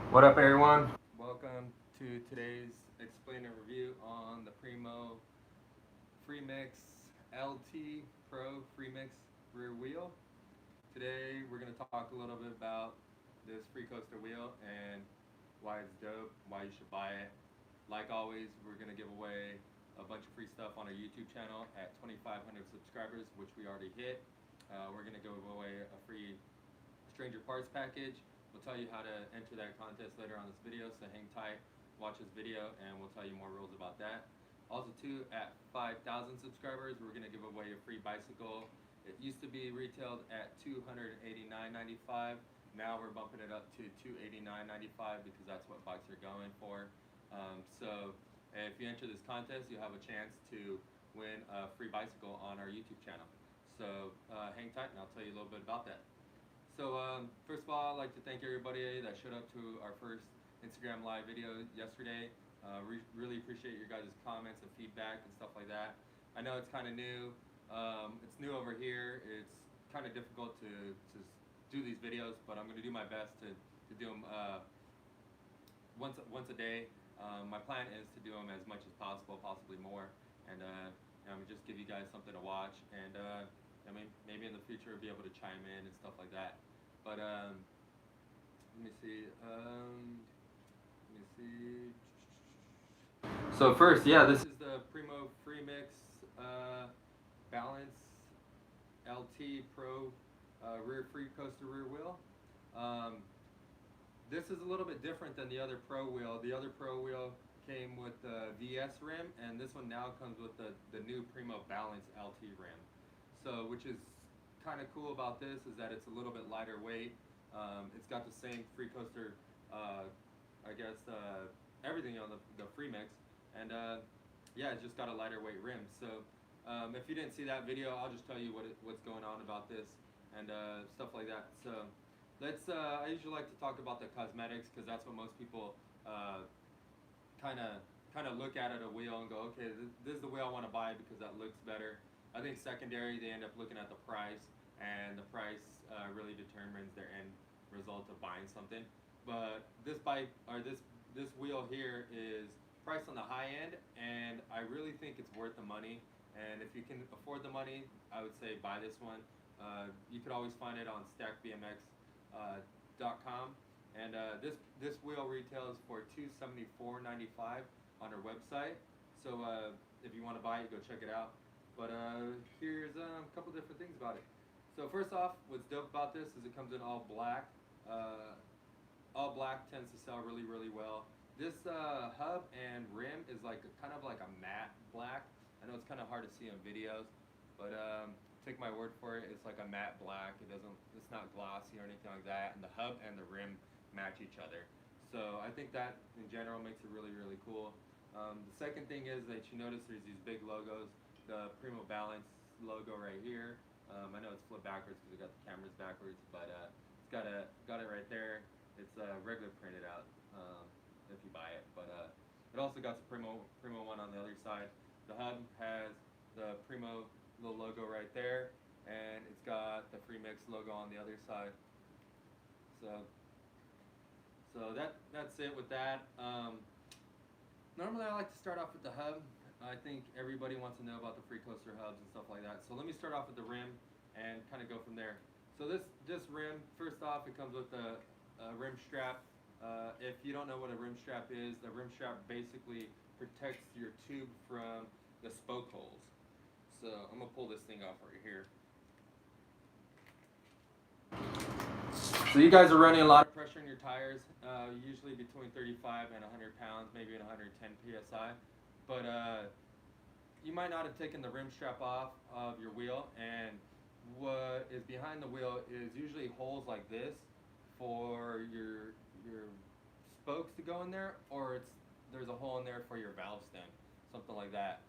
What up, everyone? Welcome to today's explain and review on the Primo Freemix LT Pro Freemix rear wheel. Today we're going to talk a little bit about this free coaster wheel and why it's dope, why you should buy it. Like always, we're going to give away a bunch of free stuff on our YouTube channel at 2,500 subscribers, which we already hit. We're going to give away a free stranger parts package. We'll tell you how to enter that contest later on this video, so hang tight, watch this video, and we'll tell you more rules about that. Also, too, at 5,000 subscribers, we're going to give away a free bicycle. It used to be retailed at $289.95. Now we're bumping it up to $289.95 because that's what bikes are going for. So if you enter this contest, you'll have a chance to win a free bicycle on our YouTube channel. So hang tight, and I'll tell you a little bit about that. So first of all, I'd like to thank everybody that showed up to our first Instagram live video yesterday. Really appreciate your guys' comments and feedback and stuff like that. I know it's kind of new. It's new over here. It's kind of difficult to do these videos, but I'm going to do my best to do them once a day. My plan is to do them as much as possible, possibly more, and just give you guys something to watch. And I mean, maybe in the future we'll be able to chime in and stuff like that. But let me see. So first, yeah, this is the Primo Freemix Balance LT Pro rear free coaster rear wheel. This is a little bit different than the other Pro wheel. The other Pro wheel came with the VS rim, and this one now comes with the new Primo Balance LT rim. So, which is kind of cool about this is that it's a little bit lighter weight. It's got the same free coaster, everything on the Freemix, and yeah, it's just got a lighter weight rim. So if you didn't see that video, I'll just tell you what's going on about this and stuff like that. So let's. I usually like to talk about the cosmetics because that's what most people kind of look at a wheel and go, okay, this is the wheel I want to buy because that looks better. I think secondary, they end up looking at the price, and the price really determines their end result of buying something. But this bike, or this wheel here, is priced on the high end, and I really think it's worth the money. And if you can afford the money, I would say buy this one. You could always find it on stackbmx.com, and this wheel retails for $274.95 on our website. So if you want to buy it, go check it out. But here's a couple different things about it. So first off, what's dope about this is it comes in all black. All black tends to sell really, really well. This hub and rim is kind of like a matte black. I know it's kind of hard to see on videos, but take my word for it. It's like a matte black. It's not glossy or anything like that. And the hub and the rim match each other. So I think that in general makes it really, really cool. The second thing is that you notice there's these big logos. The Primo Balance logo right here. I know it's flipped backwards because we got the cameras backwards, but it's got it right there. It's regular printed out if you buy it, but it also got the Primo one on the other side. The hub has the Primo little logo right there, and it's got the Freemix logo on the other side. So that's it with that. Normally I like to start off with the hub. I think everybody wants to know about the free coaster hubs and stuff like that. So let me start off with the rim and kind of go from there. So this rim, first off, it comes with a rim strap. If you don't know what a rim strap is, the rim strap basically protects your tube from the spoke holes. So I'm gonna pull this thing off right here. So you guys are running a lot of pressure in your tires, usually between 35 and 100 pounds, maybe 110 psi. But you might not have taken the rim strap off of your wheel, and what is behind the wheel is usually holes like this for your spokes to go in there, or there's a hole in there for your valve stem, something like that.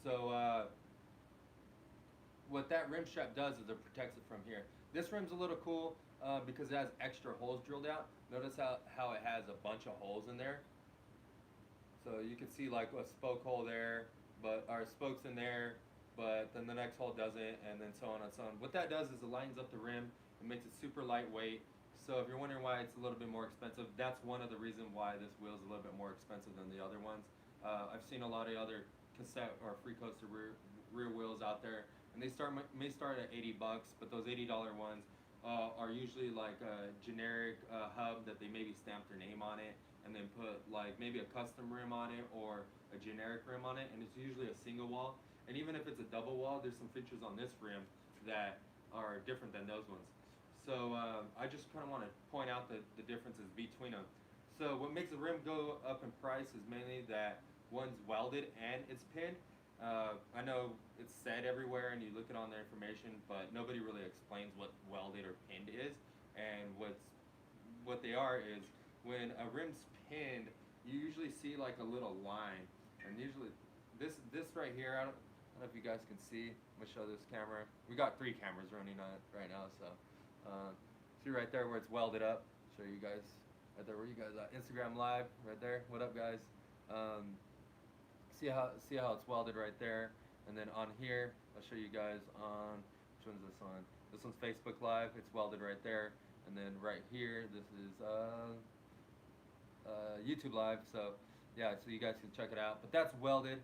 So what that rim strap does is it protects it from here. This rim's a little cool because it has extra holes drilled out. Notice how it has a bunch of holes in there. So you can see like a spoke hole there, but our spokes in there, but then the next hole doesn't, and then so on and so on. What that does is it lightens up the rim. It makes it super lightweight, So if you're wondering why it's a little bit more expensive, that's one of the reasons why this wheel is a little bit more expensive than the other ones. I've seen a lot of other cassette or free coaster rear wheels out there, and they may start at 80 bucks, but those $80 ones are usually like a generic hub that they maybe stamp their name on it, and then put like maybe a custom rim on it or a generic rim on it, and it's usually a single wall. And even if it's a double wall, there's some features on this rim that are different than those ones. So I just kind of want to point out the differences between them. So what makes the rim go up in price is mainly that one's welded and it's pinned. I know it's said everywhere and you look it on the information, but nobody really explains what welded or pinned is. And what they are is when a rim's pinned, you usually see like a little line. And usually this right here, I don't know if you guys can see. I'm gonna show this camera. We got 3 cameras running on it right now, so see right there where it's welded up. Show you guys right there where you guys are. Instagram live right there. What up, guys? See how it's welded right there. And then on here, I'll show you guys on which one's this one? This one's Facebook Live. It's welded right there. And then right here, this is YouTube Live. So yeah, so you guys can check it out. But that's welded.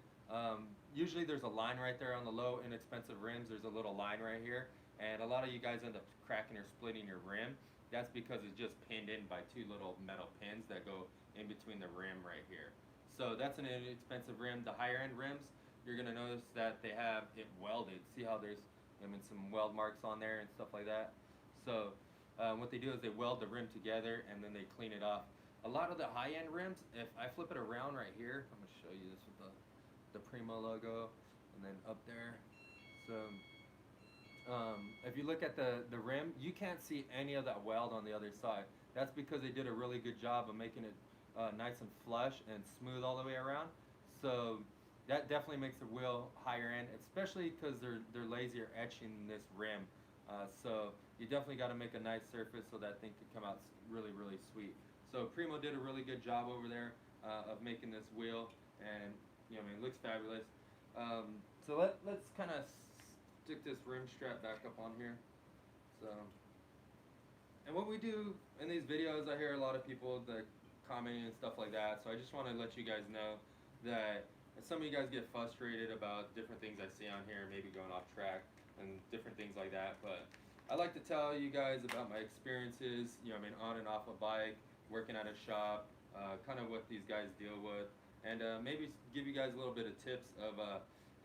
Usually there's a line right there on the low inexpensive rims. There's a little line right here, and a lot of you guys end up cracking or splitting your rim. That's because it's just pinned in by 2 little metal pins that go in between the rim right here. So that's an inexpensive rim. The higher end rims, you're gonna notice that they have it welded. See how there's some weld marks on there and stuff like that. So what they do is they weld the rim together and then they clean it off. A lot of the high end rims, if I flip it around right here, I'm gonna show you this with the Primo logo, and then up there. So if you look at the rim, you can't see any of that weld on the other side. That's because they did a really good job of making it nice and flush and smooth all the way around. So that definitely makes the wheel higher end, especially because they're lazier etching this rim. So you definitely got to make a nice surface so that thing can come out really, really sweet. So Primo did a really good job over there of making this wheel, and I mean, it looks fabulous. So let's kind of stick this rim strap back up on here. So, and what we do in these videos, I hear a lot of people that commenting and stuff like that. So I just want to let you guys know that some of you guys get frustrated about different things I see on here, maybe going off track and different things like that. But I like to tell you guys about my experiences, I mean, on and off a bike, working at a shop, kind of what these guys deal with. And maybe give you guys a little bit of tips of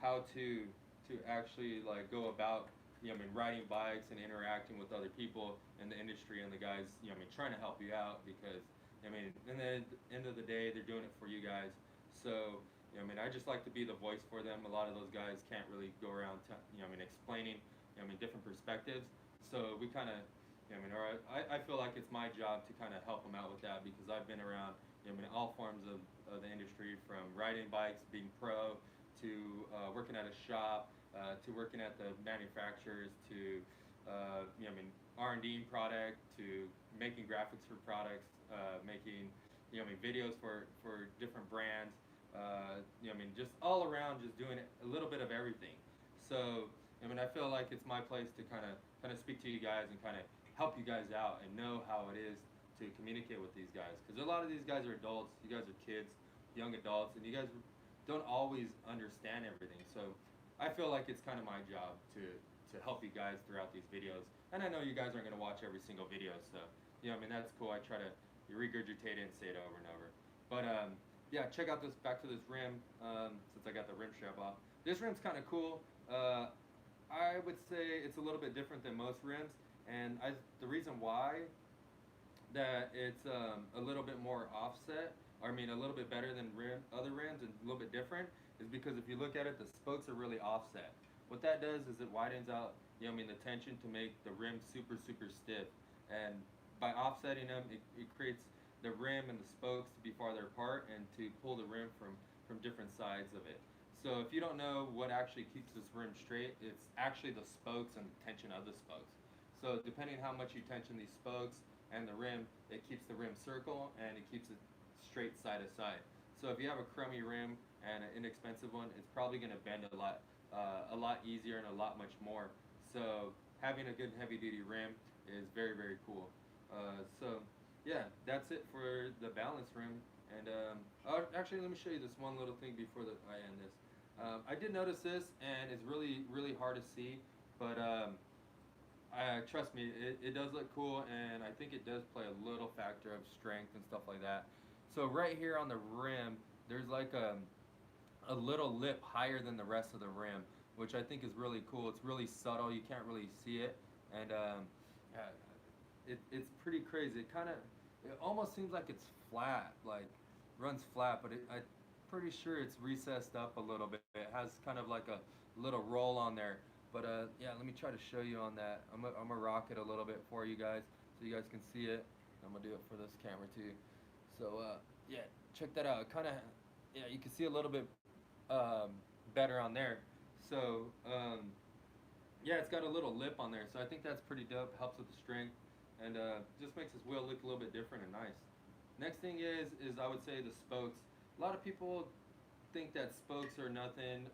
how to actually like go about I mean, riding bikes and interacting with other people in the industry and the guys I mean, trying to help you out, because I mean, in the end of the day, they're doing it for you guys. So I mean, I just like to be the voice for them. A lot of those guys can't really go around I mean, explaining I mean, different perspectives. So we kind of I mean, or I feel like it's my job to kind of help them out with that, because I've been around I mean, all forms of the industry, from riding bikes, being pro, to working at a shop, to working at the manufacturers, to I mean, R&D product, to making graphics for products, making I mean, videos for different brands. I mean, just all around, just doing a little bit of everything. So I mean, I feel like it's my place to kind of speak to you guys and kind of help you guys out and know how it is to communicate with these guys, because a lot of these guys are adults, you guys are kids, young adults, and you guys don't always understand everything. So I feel like it's kind of my job to help you guys throughout these videos. And I know you guys aren't going to watch every single video, so I mean, that's cool. I try to regurgitate it and say it over and over. But yeah, check out back to this rim, since I got the rim strap off. This rim's kind of cool. I would say it's a little bit different than most rims, and the reason why that it's a little bit more offset, or I mean a little bit better than other rims and a little bit different, is because if you look at it, the spokes are really offset. What that does is it widens out I mean, the tension to make the rim super stiff, and by offsetting them, it creates the rim and the spokes to be farther apart and to pull the rim from different sides of it. So if you don't know what actually keeps this rim straight, it's actually the spokes and the tension of the spokes. So depending how much you tension these spokes and the rim, it keeps the rim circle and it keeps it straight side to side. So if you have a crummy rim and an inexpensive one, it's probably going to bend a lot easier and a lot much more. So having a good heavy duty rim is very cool. So yeah, that's it for the balance rim. And oh, actually, let me show you this one little thing before I end this. I did notice this, and it's really hard to see, but trust me, it does look cool, and I think it does play a little factor of strength and stuff like that. So right here on the rim, there's like a little lip higher than the rest of the rim, which I think is really cool. It's really subtle. You can't really see it, and uh, it's pretty crazy. It almost seems like it's flat, like runs flat, but I'm pretty sure it's recessed up a little bit. It has kind of like a little roll on there. But yeah, let me try to show you on that. I'm gonna rock it a little bit for you guys, so you guys can see it. I'm gonna do it for this camera too. So yeah, check that out. Kind of, yeah, you can see a little bit better on there. So yeah, it's got a little lip on there, so I think that's pretty dope. Helps with the strength, and just makes this wheel look a little bit different and nice. Next thing is I would say the spokes. A lot of people think that spokes are nothing,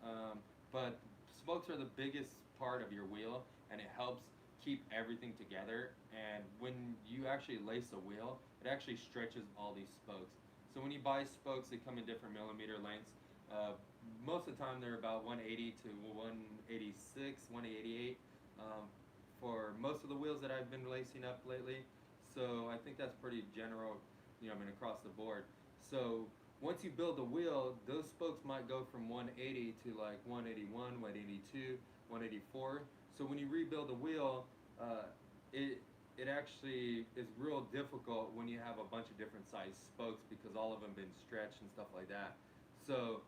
but spokes are the biggest part of your wheel, and it helps keep everything together. And when you actually lace a wheel, it actually stretches all these spokes. So when you buy spokes, they come in different millimeter lengths. Most of the time they're about 180 to 186, 188 for most of the wheels that I've been lacing up lately. So I think that's pretty general, I mean, across the board. So once you build the wheel, those spokes might go from 180 to like 181, 182, 184. So when you rebuild the wheel, it actually is real difficult when you have a bunch of different size spokes because all of them been stretched and stuff like that. So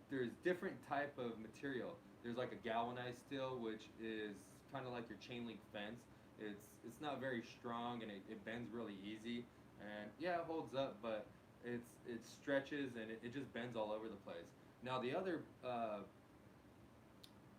there's different type of material. There's like a galvanized steel, which is kind of like your chain link fence. It's not very strong, and it bends really easy. And yeah, it holds up, but it stretches, and it just bends all over the place. Now the other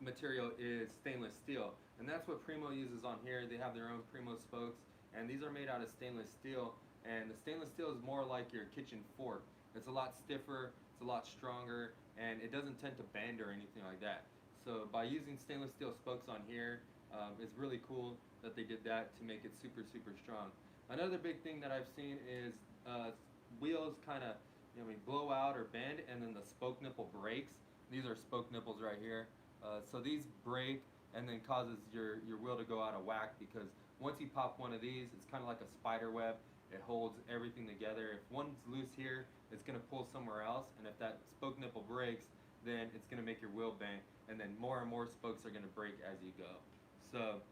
material is stainless steel, and that's what Primo uses on here. They have their own Primo spokes, and these are made out of stainless steel. And the stainless steel is more like your kitchen fork. It's a lot stiffer, it's a lot stronger, and it doesn't tend to bend or anything like that. So by using stainless steel spokes on here, it's really cool that they did that to make it super strong. Another big thing that I've seen is wheels kind of, blow out or bend, and then the spoke nipple breaks. These are spoke nipples right here. So these break and then causes your wheel to go out of whack, because once you pop one of these, it's kind of like a spider web. It holds everything together. If one's loose here, it's going to pull somewhere else, and if that spoke nipple breaks, then it's going to make your wheel bend, and then more and more spokes are going to break as you go. So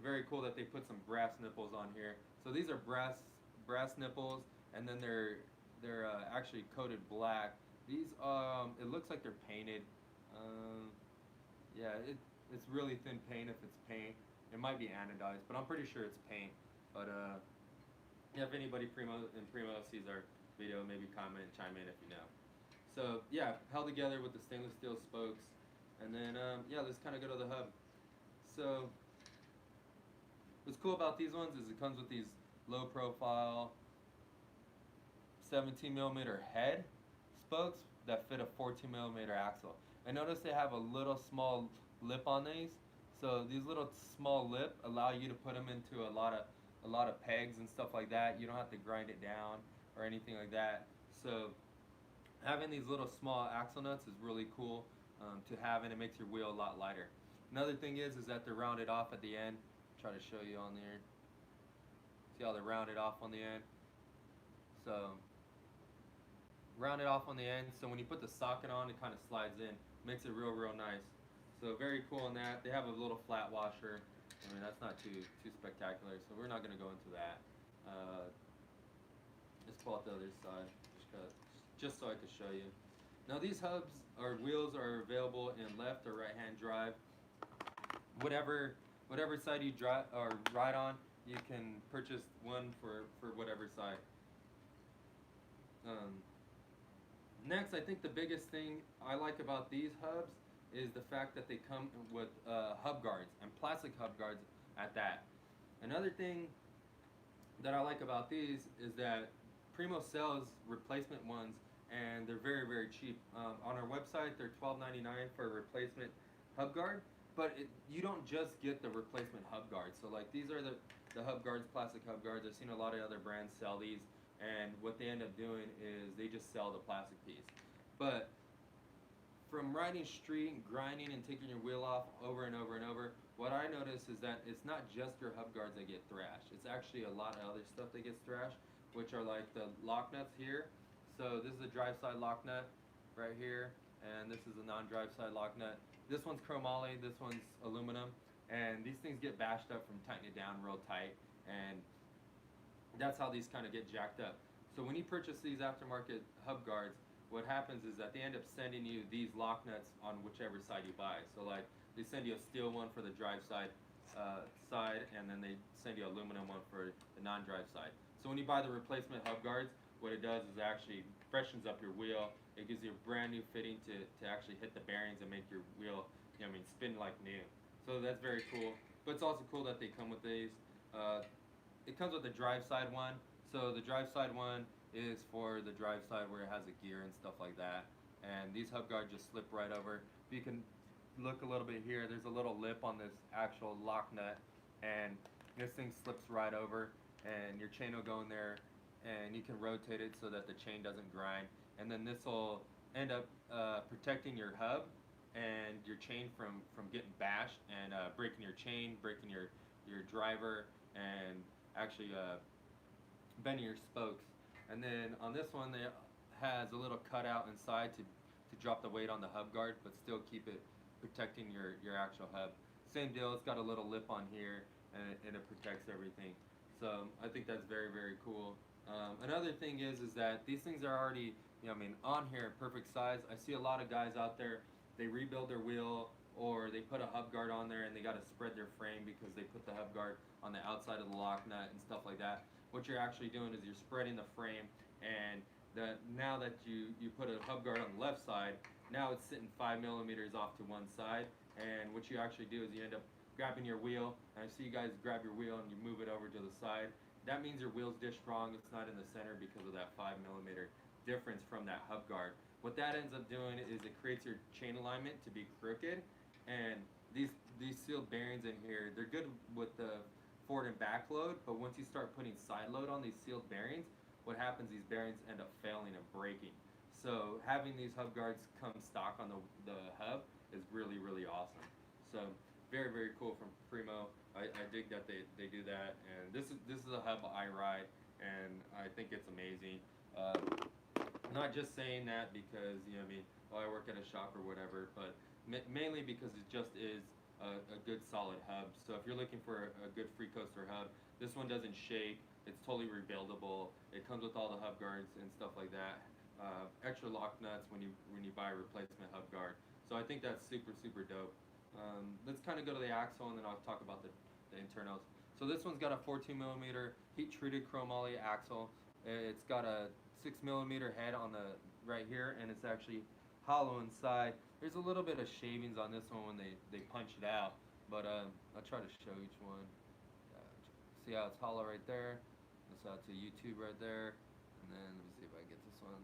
very cool that they put some brass nipples on here. So these are brass nipples, and then they're actually coated black. These it looks like they're painted. Yeah, it's really thin paint if it's paint. It might be anodized, but I'm pretty sure it's paint. But yeah, if anybody Primo sees our video, maybe comment and chime in if you know. So yeah, held together with the stainless steel spokes, and then yeah, let's kind of go to the hub. So what's cool about these ones is it comes with these low profile 17 millimeter head spokes that fit a 14 millimeter axle. And notice they have a little small lip on these. So these little small lip allow you to put them into a lot of pegs and stuff like that. You don't have to grind it down or anything like that. So having these little small axle nuts is really cool to have, and it makes your wheel a lot lighter. Another thing is that they're rounded off at the end. Try to show you on there. See how they're rounded off on the end? So rounded off on the end, so when you put the socket on, it kind of slides in. Makes it real nice. So very cool on that. They have a little flat washer. I mean, that's not too spectacular, so we're not going to go into that. Let's pull out the other side, just so I could show you. Now these hubs or wheels are available in left or right hand drive. Whatever side you drive or ride on, you can purchase one for whatever side. Next, I think the biggest thing I like about these hubs is the fact that they come with hub guards, and plastic hub guards at that. Another thing that I like about these is that Primo sells replacement ones, and they're very cheap. On our website, they're $12.99 for a replacement hub guard, but you don't just get the replacement hub guard. So like these are the hub guards, plastic hub guards. I've seen a lot of other brands sell these, and what they end up doing is they just sell the plastic piece. But from riding street, grinding and taking your wheel off over and over and over, what I notice is that it's not just your hub guards that get thrashed. It's actually a lot of other stuff that gets thrashed, which are like the lock nuts here. So this is a drive side lock nut right here, and this is a non-drive side lock nut. This one's chromoly, this one's aluminum, and these things get bashed up from tightening it down real tight, and that's how these kind of get jacked up. So when you purchase these aftermarket hub guards, what happens is that they end up sending you these lock nuts on whichever side you buy. So like they send you a steel one for the drive side, and then they send you an aluminum one for the non-drive side. So when you buy the replacement hub guards, what it does is it actually freshens up your wheel. It gives you a brand new fitting to actually hit the bearings and make your wheel, spin like new. So that's very cool. But it's also cool that they come with these. It comes with the drive side one. So the drive side one is for the drive side where it has a gear and stuff like that. And these hub guards just slip right over. You can look a little bit here. There's a little lip on this actual lock nut, and this thing slips right over, and your chain will go in there, and you can rotate it so that the chain doesn't grind. And then this will end up protecting your hub and your chain from getting bashed and breaking your chain, breaking your driver, and actually bending your spokes. And then on this one, it has a little cutout inside to drop the weight on the hub guard, but still keep it protecting your actual hub. Same deal, it's got a little lip on here, and it protects everything. So I think that's very, very cool. Another thing is that these things are already, on here, perfect size. I see a lot of guys out there, they rebuild their wheel, or they put a hub guard on there and they got to spread their frame because they put the hub guard on the outside of the lock nut and stuff like that. What you're actually doing is you're spreading the frame, and now that you put a hub guard on the left side, now it's sitting 5 millimeters off to one side, and what you actually do is you end up grabbing your wheel, and I see you guys grab your wheel and you move it over to the side. That means your wheel's dish strong, it's not in the center because of that 5 millimeter difference from that hub guard. What that ends up doing is it creates your chain alignment to be crooked, and these sealed bearings in here, they're good with the forward and back load, but once you start putting side load on these sealed bearings, what happens, these bearings end up failing and breaking. So having these hub guards come stock on the hub is really, really awesome. So very, very cool from Primo. I dig that they do that, and this is a hub I ride, and I think it's amazing. Not just saying that because I work at a shop or whatever, but mainly because it just is a good solid hub. So if you're looking for a good freecoaster hub, this one doesn't shake. It's totally rebuildable. It comes with all the hub guards and stuff like that. Extra lock nuts when you buy a replacement hub guard. So I think that's super, super dope. Let's kind of go to the axle, and then I'll talk about the internals. So this one's got a 14 millimeter heat treated chromoly axle. It's got a 6 millimeter head on the right here, and it's actually hollow inside. There's a little bit of shavings on this one when they punch it out, but I'll try to show each one. See how it's hollow right there? That's out to YouTube right there. And then let me see if I get this one.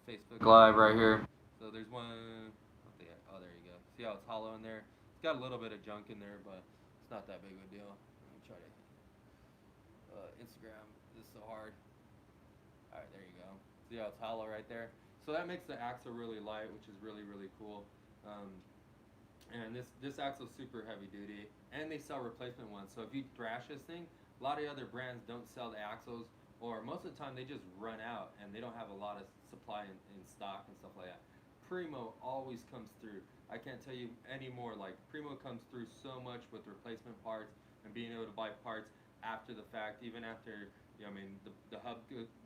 Facebook Live right here. So there's one. Oh, there you go. See how it's hollow in there? It's got a little bit of junk in there, but it's not that big of a deal. Let me try to Instagram. This is so hard. All right, there you go. See how it's hollow right there? So that makes the axle really light, which is really, really cool. And this axle is super heavy duty, and they sell replacement ones. So if you thrash this thing, a lot of other brands don't sell the axles, or most of the time they just run out and they don't have a lot of supply in stock and stuff like that. Primo always comes through. I can't tell you anymore. Like, Primo comes through so much with replacement parts and being able to buy parts after the fact, even after the hub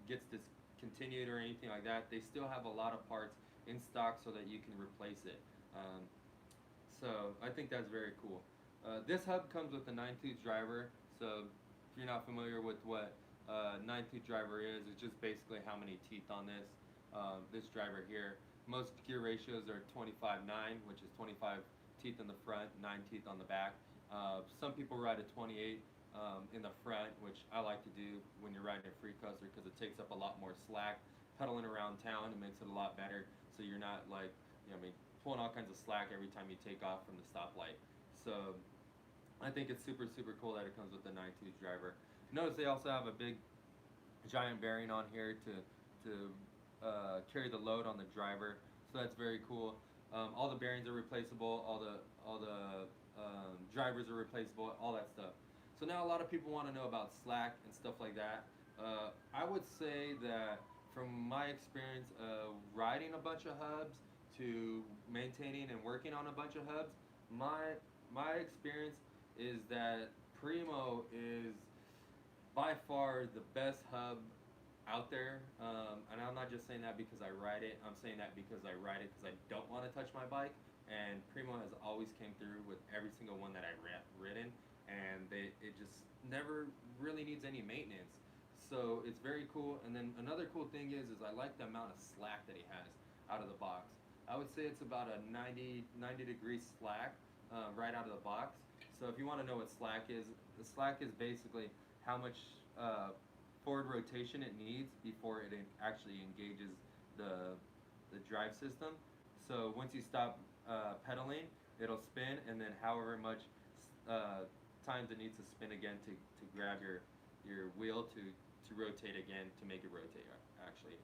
gets discontinued or anything like that. They still have a lot of parts in stock so that you can replace it. So I think that's very cool. This hub comes with a 9-tooth driver. So if you're not familiar with what 9-tooth driver is, it's just basically how many teeth on this driver here. Most gear ratios are 25-9, which is 25 teeth in the front, 9 teeth on the back. Some people ride a 28 in the front, which I like to do when you're riding a freecoaster because it takes up a lot more slack. Pedaling around town, it makes it a lot better, so you're not pulling all kinds of slack every time you take off from the stoplight. So I think it's super cool that it comes with the 9-tooth driver. Notice they also have a big giant bearing on here to carry the load on the driver, so that's very cool. All the bearings are replaceable, all the drivers are replaceable, all that stuff. So now a lot of people want to know about slack and stuff like that. I would say that from my experience riding a bunch of hubs to maintaining and working on a bunch of hubs, my experience is that Primo is by far the best hub out there. And I'm not just saying that because I ride it. I'm saying that because I ride it because I don't want to touch my bike. And Primo has always came through with every single one that I've ridden, and it just never really needs any maintenance. So it's very cool. And then another cool thing is I like the amount of slack that he has out of the box. I would say it's about a 90 degree slack right out of the box. So if you want to know what slack is, the slack is basically how much forward rotation it needs before it actually engages the drive system. So once you stop pedaling, it'll spin, and then however much times it needs to spin again to grab your wheel to rotate again, to make it rotate actually,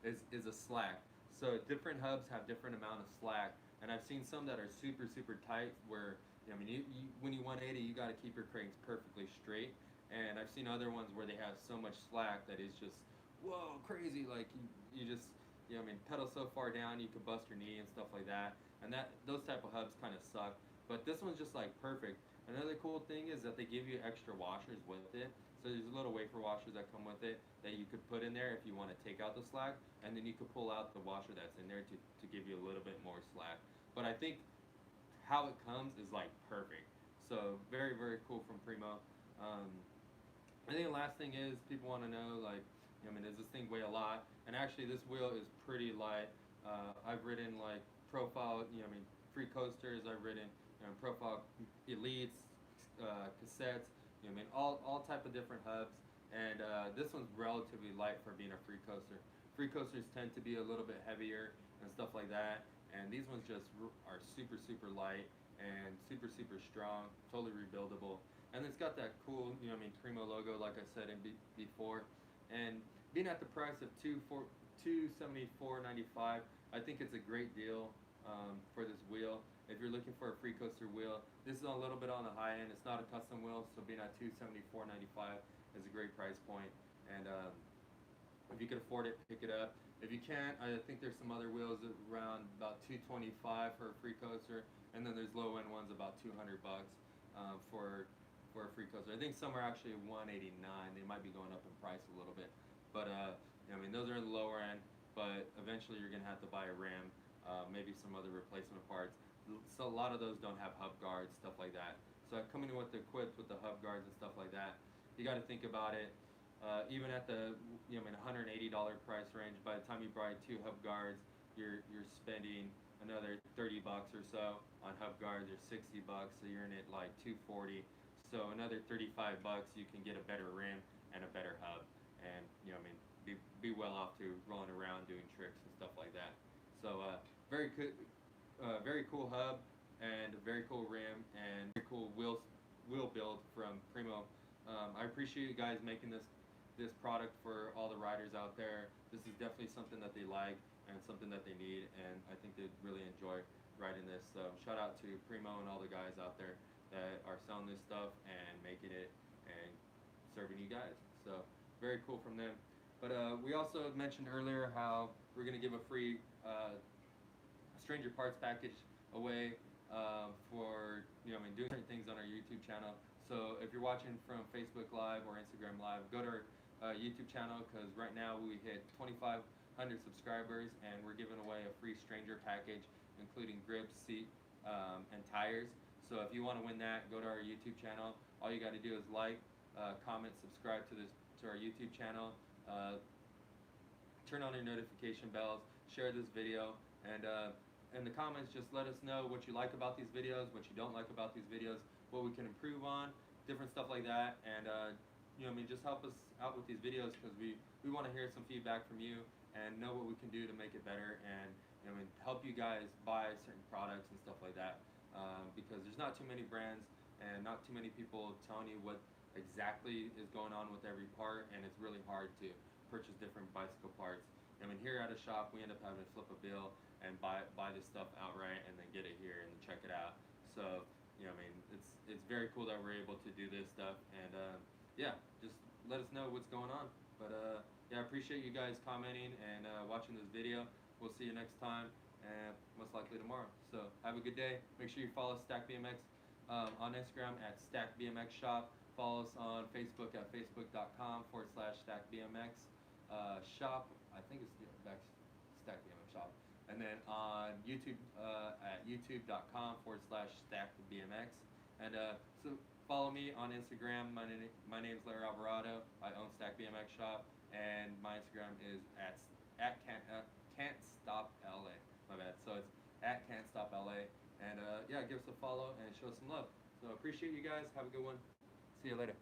is a slack. So different hubs have different amount of slack, and I've seen some that are super tight where, I mean, when you 180, you got to keep your cranks perfectly straight. And I've seen other ones where they have so much slack that is just, whoa, crazy. Like you just, I mean, pedal so far down you could bust your knee and stuff like that. And those type of hubs kind of suck. But this one's just like perfect. Another cool thing is that they give you extra washers with it. So there's little wafer washers that come with it that you could put in there if you want to take out the slack, and then you could pull out the washer that's in there to give you a little bit more slack. But I think how it comes is like perfect. So very cool from Primo. I think the last thing is people want to know, like, I mean, does this thing weigh a lot? And actually, this wheel is pretty light. I've ridden like profile, I mean, free coasters. I've ridden, profile elites, cassettes. I mean, all type of different hubs. And this one's relatively light for being a free coaster. Free coasters tend to be a little bit heavier and stuff like that. And these ones just are super light and super strong, totally rebuildable. And it's got that cool, Primo logo, like I said before. And being at the price of $274.95, I think it's a great deal for this wheel. If you're looking for a free coaster wheel, this is a little bit on the high end. It's not a custom wheel, so being at $274.95 is a great price point. And if you can afford it, pick it up. If you can't, I think there's some other wheels around about $225 for a free coaster, and then there's low end ones about $200 for a free coaster. I think some are actually $189. They might be going up in price a little bit, but I mean, those are in the lower end. But eventually, you're gonna have to buy a ram, maybe some other replacement parts. So a lot of those don't have hub guards, stuff like that. So coming in with the equipped with the hub guards and stuff like that, you got to think about it. Even at the $180 price range, by the time you buy 2 hub guards, you're spending another $30 or so on hub guards, or $60, so you're in it like $240. So another $35, you can get a better rim and a better hub, and be well off to rolling around doing tricks and stuff like that. So very cool hub, and a very cool rim, and very cool wheel build from Primo. I appreciate you guys making this product for all the riders out there. This is definitely something that they like and something that they need, and I think they'd really enjoy riding this. So shout out to Primo and all the guys out there that are selling this stuff and making it and serving you guys. So very cool from them. But we also mentioned earlier how we're going to give a free stranger parts package away for doing certain things on our YouTube channel. So if you're watching from Facebook Live or Instagram Live, go to our YouTube channel, because right now we hit 2,500 subscribers, and we're giving away a free stranger package, including grips, seat, and tires. So if you want to win that, go to our YouTube channel. All you got to do is like, comment, subscribe to our YouTube channel, turn on your notification bells, share this video, and in the comments, just let us know what you like about these videos, what you don't like about these videos, what we can improve on, different stuff like that. And just help us out with these videos, because we want to hear some feedback from you and know what we can do to make it better, and help you guys buy certain products and stuff like that, because there's not too many brands, and not too many people telling you what exactly is going on with every part, and it's really hard to purchase different bicycle parts. I mean, here at a shop, we end up having to flip a bill and buy this stuff outright and then get it here and check it out. So, you know, I mean, it's very cool that we're able to do this stuff, and yeah, just let us know what's going on. But yeah, I appreciate you guys commenting and watching this video. We'll see you next time, and most likely tomorrow. So have a good day. Make sure you follow Stack BMX on Instagram at Stack BMX Shop. Follow us on Facebook at facebook.com/StackBMX Shop. I think it's Stack BMX Shop. And then on YouTube at youtube.com/StackBMX. And so follow me on Instagram. My name is Larry Alvarado. I own Stack BMX Shop, and my Instagram is at Can't Stop LA. My bad. So it's at Can't Stop LA. And yeah, give us a follow and show us some love. So appreciate you guys. Have a good one. See you later.